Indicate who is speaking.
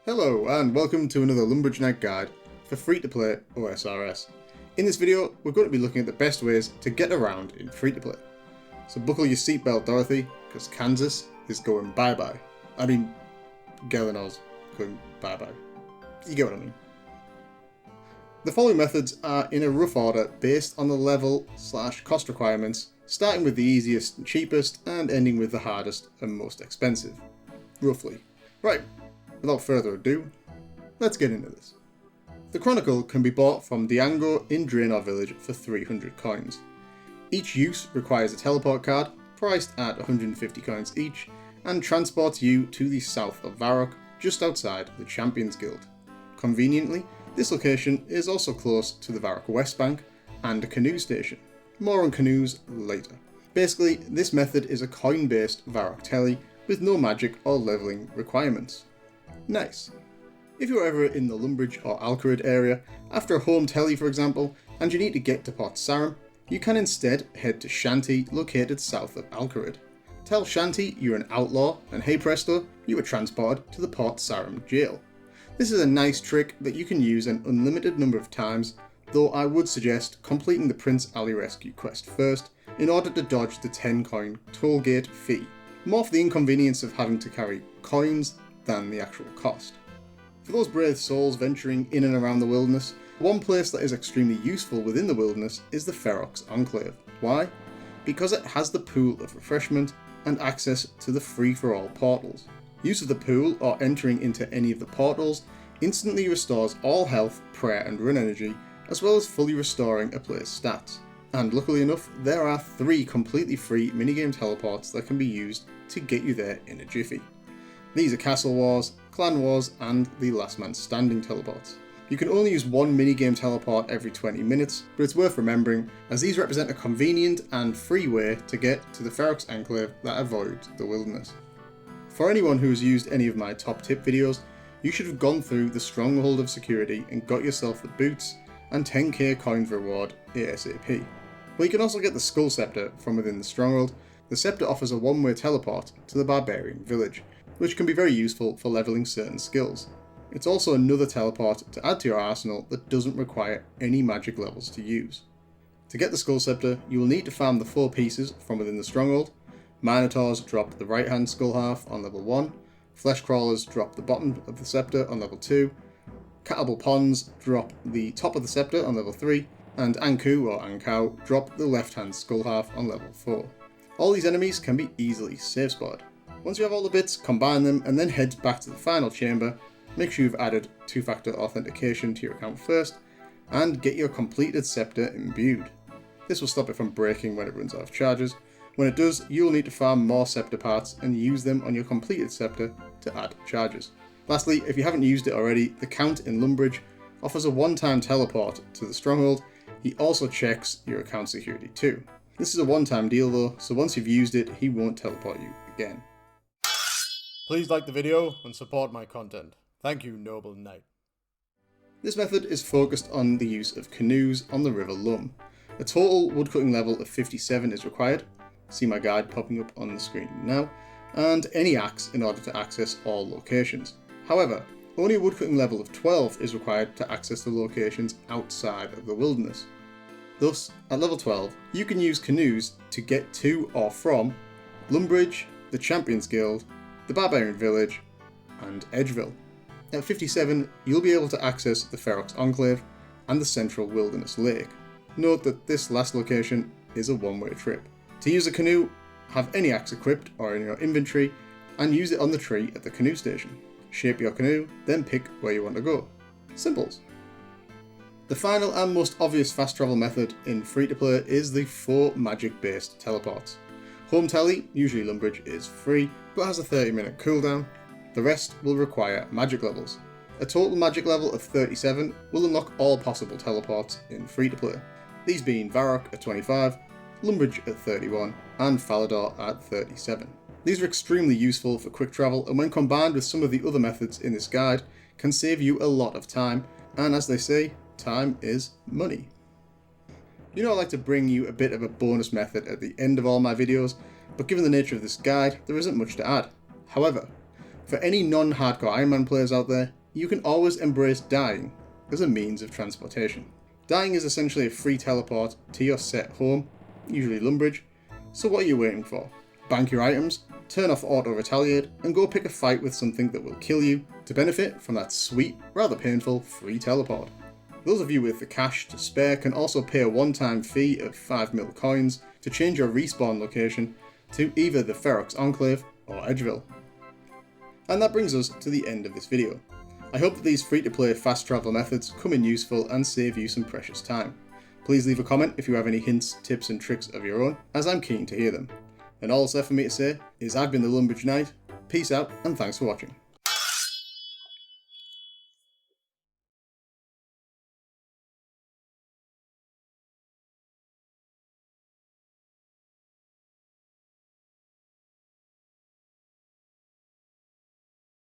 Speaker 1: Hello and welcome to another Lumbridge Night guide for free-to-play OSRS. In this video we're going to be looking at the best ways to get around in free-to-play. So buckle your seatbelt, Dorothy, because Kansas is going bye-bye. I mean, Gelenor's going bye-bye. You get what I mean. The following methods are in a rough order based on the level/cost requirements, starting with the easiest and cheapest and ending with the hardest and most expensive. Roughly. Right. Without further ado, let's get into this. The Chronicle can be bought from Diango in Draenor Village for 300 coins. Each use requires a teleport card, priced at 150 coins each, and transports you to the south of Varrock, just outside the Champions Guild. Conveniently, this location is also close to the Varrock West Bank and a canoe station. More on canoes later. Basically, this method is a coin-based Varrock telly with no magic or leveling requirements. Nice. If you're ever in the Lumbridge or Alcarid area, after a home telly for example, and you need to get to Port Sarim, you can instead head to Shanty, located south of Alcarid. Tell Shanty you're an outlaw, and hey presto, you were transported to the Port Sarim jail. This is a nice trick that you can use an unlimited number of times, though I would suggest completing the Prince Ali rescue quest first, in order to dodge the 10 coin tollgate fee. More for the inconvenience of having to carry coins than the actual cost. For those brave souls venturing in and around the wilderness, one place that is extremely useful within the wilderness is the Ferox Enclave. Why? Because it has the pool of refreshment and access to the free-for-all portals. Use of the pool or entering into any of the portals instantly restores all health, prayer and run energy, as well as fully restoring a player's stats. And luckily enough, there are 3 completely free minigame teleports that can be used to get you there in a jiffy. These are Castle Wars, Clan Wars, and the Last Man Standing teleports. You can only use one minigame teleport every 20 minutes, but it's worth remembering, as these represent a convenient and free way to get to the Ferox Enclave that avoids the wilderness. For anyone who has used any of my top tip videos, you should have gone through the Stronghold of Security and got yourself the boots and 10k coins reward ASAP. Well, you can also get the Skull Scepter from within the Stronghold. The Scepter offers a one-way teleport to the Barbarian Village, which can be very useful for leveling certain skills. It's also another teleport to add to your arsenal that doesn't require any magic levels to use. To get the Skull Scepter, you will need to farm the 4 pieces from within the Stronghold. Minotaurs drop the right hand skull half on level 1, Flesh Crawlers drop the bottom of the scepter on level 2, Catable Ponds drop the top of the scepter on level 3, and Anku or Ankau drop the left hand skull half on level 4. All these enemies can be easily save spotted. Once you have all the bits, combine them and then head back to the final chamber. Make sure you've added 2-factor authentication to your account first, and get your completed scepter imbued. This will stop it from breaking when it runs out of charges. When it does, you will need to farm more scepter parts and use them on your completed scepter to add charges. Lastly, if you haven't used it already, the Count in Lumbridge offers a one-time teleport to the Stronghold. He also checks your account security too. This is a one-time deal though, so once you've used it, he won't teleport you again. Please like the video and support my content. Thank you, Noble Knight. This method is focused on the use of canoes on the River Lum. A total woodcutting level of 57 is required. See my guide popping up on the screen now. And any axe in order to access all locations. However, only a woodcutting level of 12 is required to access the locations outside of the wilderness. Thus, at level 12, you can use canoes to get to or from Lumbridge, the Champions Guild, the Barbarian Village, and Edgeville. At 57, you'll be able to access the Ferox Enclave and the Central Wilderness Lake. Note that this last location is a one-way trip. To use a canoe, have any axe equipped or in your inventory, and use it on the tree at the canoe station. Shape your canoe, then pick where you want to go. Simples. The final and most obvious fast travel method in free-to-play is the 4 magic-based teleports. Home Telly, usually Lumbridge, is free, but has a 30-minute cooldown. The rest will require magic levels. A total magic level of 37 will unlock all possible teleports in free-to-play, these being Varrock at 25, Lumbridge at 31, and Falador at 37. These are extremely useful for quick travel, and when combined with some of the other methods in this guide, can save you a lot of time, and as they say, time is money. You know I like to bring you a bit of a bonus method at the end of all my videos, but given the nature of this guide, there isn't much to add. However, for any non-hardcore Iron Man players out there, you can always embrace dying as a means of transportation. Dying is essentially a free teleport to your set home, usually Lumbridge, so what are you waiting for? Bank your items, turn off auto retaliate, and go pick a fight with something that will kill you to benefit from that sweet, rather painful, free teleport. Those of you with the cash to spare can also pay a one-time fee of 5 mil coins to change your respawn location to either the Ferox Enclave or Edgeville. And that brings us to the end of this video. I hope that these free-to-play fast travel methods come in useful and save you some precious time. Please leave a comment if you have any hints, tips and tricks of your own, as I'm keen to hear them. And all that's left for me to say is I've been the Lumbridge Knight, peace out and thanks for watching.